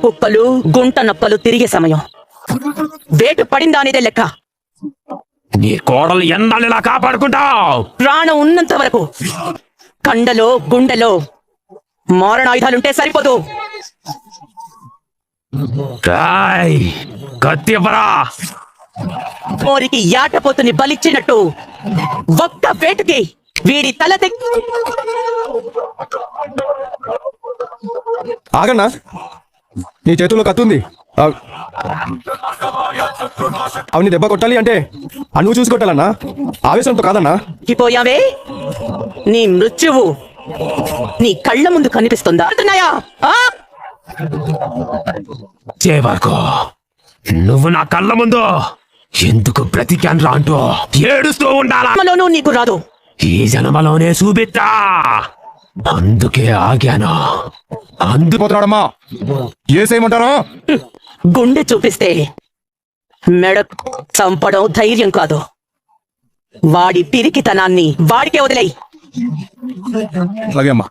కుక్కలు గుంట నప్పలు తిరిగే సమయం. వేటు పడిందా అనేదే లెక్క. నీ కోడలు ఎన్నాళ్ళలా కాపాడుకుంటావు? ప్రాణం ఉన్నంత వరకు. కండలో గుండెలో మారణాయుధాలుంటే సరిపోదు. కత్తిపరా. మోరికి యాటపోతుని బలిచ్చినట్టు ఒక్క వేటుకి వీడి తల ఆగన్నా, నీ చేతుల్లో కత్తుంది. అవన్నీ దెబ్బ కొట్టాలి అంటే నువ్వు చూసి కొట్టాలన్నా, ఆవేశంతో కాదన్నా. పోయావే, నీ మృత్యువు నీ కళ్ళ ముందు కనిపిస్తుందా? చేవరకు నువ్వు నా కళ్ళ ముందు ఎందుకు బ్రతికాన్రా అంటూ ఏడుస్తూ ఉండాలా? నీకు రాదు. ఈ జన్మలోనే చూపిస్తా. అందుకే ఆగాను. అందుపోతున్నాడమ్మా, ఏసేయమంటారా? గుండె చూపిస్తే మెడ చంపడం ధైర్యం కాదు. వాడి పిరికితనాన్ని వాడికే వదిలేయి. అలాగే అమ్మా.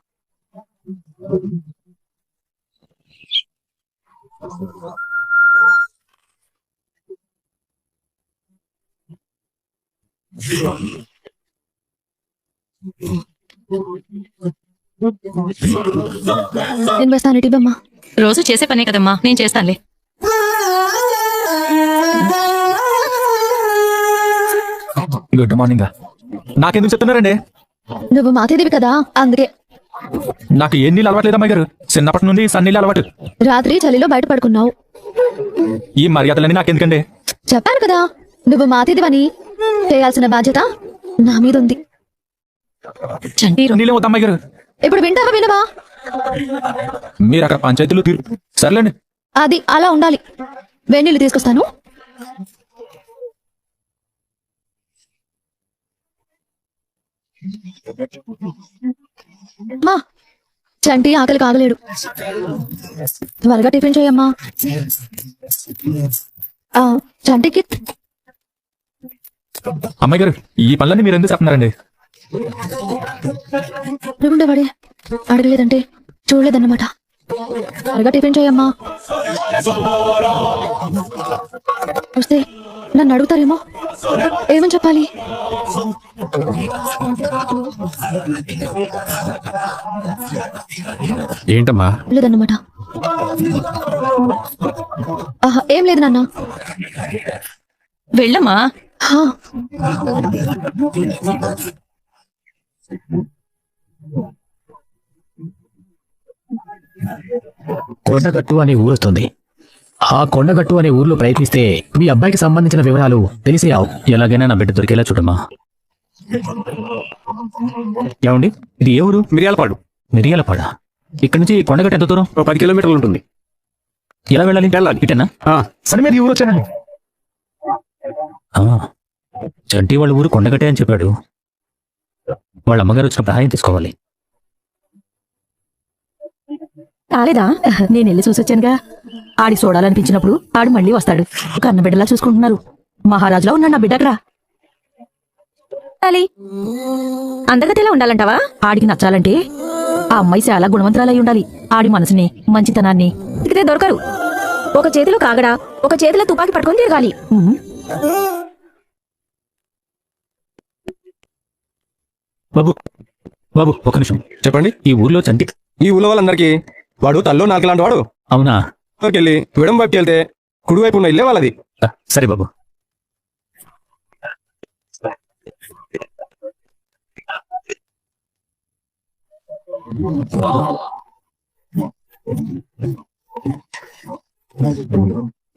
నేను వేస్తాను టీబమ్మా. రోజు చేసే పనే కదమ్మా, నేను చేస్తానులే. Good morning. నాకెందుకు చెప్తున్నారండి? నువ్వు మాతేదివి కదా, అందుకే. నాకు ఏ నీళ్ళు అలవాట్లేదు అమ్మాయి గారు, చిన్నప్పటి నుండి సన్నీళ్ళు అలవాటు. రాత్రి చలిలో బయట పడుకున్నావు. ఈ మర్యాదలన్నీ నాకెందుకండి? చెప్పాను కదా, నువ్వు మాతేదివని. చేయాల్సిన బాధ్యత నా మీద ఉంది. చంటి నీళ్ళే వద్దు అమ్మాయి గారు. ఇప్పుడు వింటావా వినవా? మీరు అక్కడ పంచాయతీలు తీరు. సర్లేండి, అది అలా ఉండాలి. వేణీళ్ళు తీసుకొస్తాను. మా చంటి ఆకలి కాగలేడు. త్వరగా టిఫిన్ చేయమ్మా. చంటికి అమ్మాయి గారు ఈ పనులన్నీ మీరు ఎందుకు చెప్తున్నారండి? ఉండేవాడే అడగలేదంటే చూడలేదన్నమాట. త్వరగా టిఫిన్ చేయమ్మా. వస్తే నన్ను అడుగుతారేమో, ఏమని చెప్పాలి? ఏంటమ్మా? లేదన్నమాట. ఏం లేదు నాన్న. వెళ్ళమ్మా. కొండగట్టు అనే ఊరు వస్తుంది. ఆ కొండగట్టు అనే ఊర్లో ప్రయత్నిస్తే మీ అబ్బాయికి సంబంధించిన వివరాలు తెలిసేయావు. ఎలాగైనా నా బిడ్డ దొరికేలా చూడమ్మా. ఏమండి, ఇది ఏ ఊరు? మిరియాలపాడు. మిరియాలపాడ. ఇక్కడ నుంచి కొండగట్టు ఎంత దూరం? 10 కిలోమీటర్లు ఉంటుంది. ఎలా వెళ్ళాలి? ఇటేనా? సరే మీద ఊరు వచ్చానండి. చంటి వాళ్ళ ఊరు కొండగట్టే అని చెప్పాడు. వాళ్ళ అమ్మగారు వచ్చిన సహాయం తీసుకోవాలి. కాలేదా? నేను వెళ్ళి చూసొచ్చానుగా. ఆడి చూడాలనిపించినప్పుడు ఆడు మళ్ళీ వస్తాడు. కన్న బిడ్డలా చూసుకుంటున్నారు. మహారాజులా ఉన్నాడు నా బిడ్డకరా. అందగతిలా ఉండాలంటావా? ఆడికి నచ్చాలంటే ఆ అమ్మాయి చాలా గుణవంతురాలై ఉండాలి. ఆడి మనసుని, మంచితనాన్ని ఇదితే దొరకరు. ఒక చేతిలో కాగడా, ఒక చేతిలో తుపాకీ పట్టుకొని తిరగాలి. బాబు బాబు ఒక నిమిషం చెప్పండి. ఈ ఊర్లో చంటి, ఈ ఊళ్ళో వాళ్ళందరికీ వాడు తల్లో నాలుగు లాంటి వాడు. అవునా? వెళ్ళి విడం వైపుకి వెళ్తే కుడివైపు ఉన్న ఇల్లే వాళ్ళది. సరే బాబు.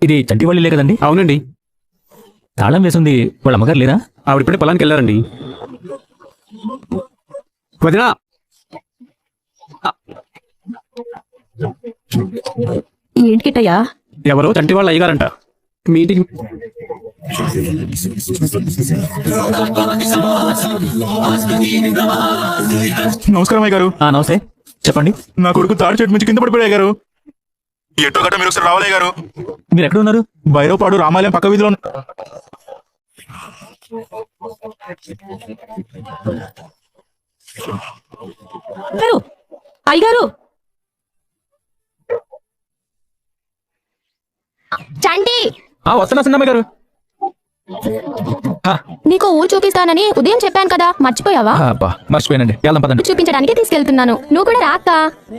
ఇది చంటి వాళ్ళు ఇల్లే కదండి? అవునండి. తాళం వేసింది వాళ్ళ అమ్మగారు లేరా? ఆవిడిప్పుడే పొలానికి వెళ్ళారండి. వదినా, ఏంటి కిట్టయ్యా? ఎవరో చంటి వాళ్ళ అయ్యగారంట. మీటింగ్. నమస్కారం అయ్య గారు. నమస్తే, చెప్పండి. నా కొడుకు తాడి చెట్టు నుంచి కింద పడిపోయాయి గారు. ఎటో గట్ట మీరు ఒకసారి రావాలయ్య గారు. మీరు ఎక్కడ ఉన్నారు? భైరవపాడు రామాలయం పక్క వీధిలో. అయ్యగారు, చంటి వస్తున్నా చిన్నమ్మాయి గారు. నీకు ఊరు చూపిస్తానని ఉదయం చెప్పాను కదా, మర్చిపోయావా? అబ్బా మర్చిపోయానండి, వెళ్దాం పదండి. చూపించడానికి తీసుకెళ్తున్నాను, నువ్వు కూడా రాక్క.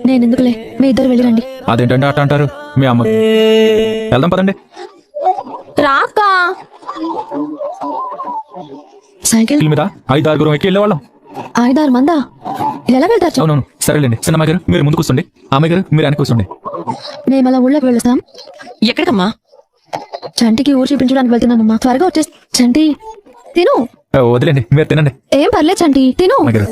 నేను ఎందుకులే, మీ ఇద్దరు వెళ్ళిరండి. అదేంటంటే అట్ట అంటారు మీ అమ్మ. వెళ్దాం పదండి. రాక్క. సైకిల్ మీద 5-6 ఎక్కి వెళ్ళేవాళ్ళం. 5-6 మందా? ఎలా వెళ్తారు చెప్పు? అవునవును, సరేలేండి. చిన్నమ్మాయి గారు మీరు ముందు కూర్చోండి, అమ్మాయి గారు మీరు వెనక కూర్చోండి. మేము అలా ఊళ్ళోకి వెళ్తాం. ఎక్కడికమ్మా? చంటికి ఊరు చూపించడానికి వెళ్తున్నానమ్మా, త్వరగా వచ్చేసి. చంటి తిను. వదిలేండి, మీరు తినండి. ఏం పర్లేదు చంటి, తిను. అమ్మాయి గారు